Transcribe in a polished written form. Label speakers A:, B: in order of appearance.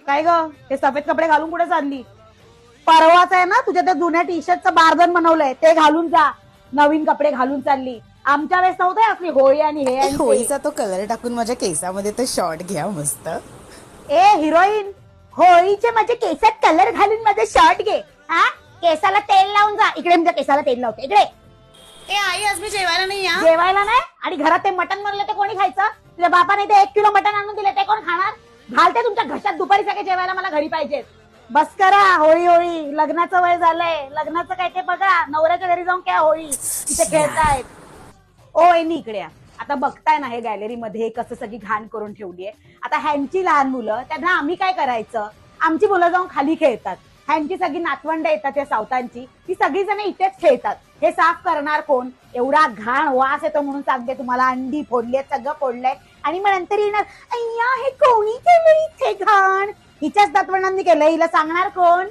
A: काय ग हे सफेद कपडे घालून कुठे चालली? परवाच आहे ना तुझ्या त्या जुन्या टी शर्टचं बारदन बनवलंय ते घालून जा. नवीन कपडे घालून चालली. आमच्या वेळेस नव्हते असली होळी आणि हे आणि ते.
B: होळीचा तो कलर टाकून माझ्या केसामध्ये तो शॉर्ट घ्या मस्त.
A: ए हिरोईन, होळीचे माझे केसात कलर घालून माझे शर्ट घे. हा, केसाला तेल लावून जा. इकडे म्हणजे केसाला तेल लावते इकडे.
B: ए आई, आज मी जेवायला नाही या.
A: जेवायला नाही आणि घरात ते मटण बनलं ते कोणी खायचं? तुझ्या बापाने ते 1 किलो मटण आणून दिले ते कोण खाणार? घालते तुमच्या घशात दुपारी सगळे जेवायला मला घरी पाहिजेत. बस करा, होळी होळी लग्नाचं वय झालंय. लग्नाचं काय ते बघा, नवऱ्याच्या घरी जाऊन काय होळी तिथे खेळतायत. ओ एनी इकडे या. आता बघताय ना हे गॅलरीमध्ये कसं सगळी घाण करून ठेवली आहे. आता ह्यांची लहान मुलं त्यांना आम्ही काय करायचं? आमची मुलं जाऊन खाली खेळतात. ह्यांची सगळी नातवंड येतात या सावतांची, ती सगळी जण इथेच खेळतात. हे साफ करणार कोण? एवढा घाण वास येतो म्हणून सांगते तुम्हाला. अंडी फोडली सगळं फोडलंय आणि मग नंतर येणार अय्या हे कोणी केलं इथे घाण? हिच्याच नातवंडांनी केलंय, हिला सांगणार कोण?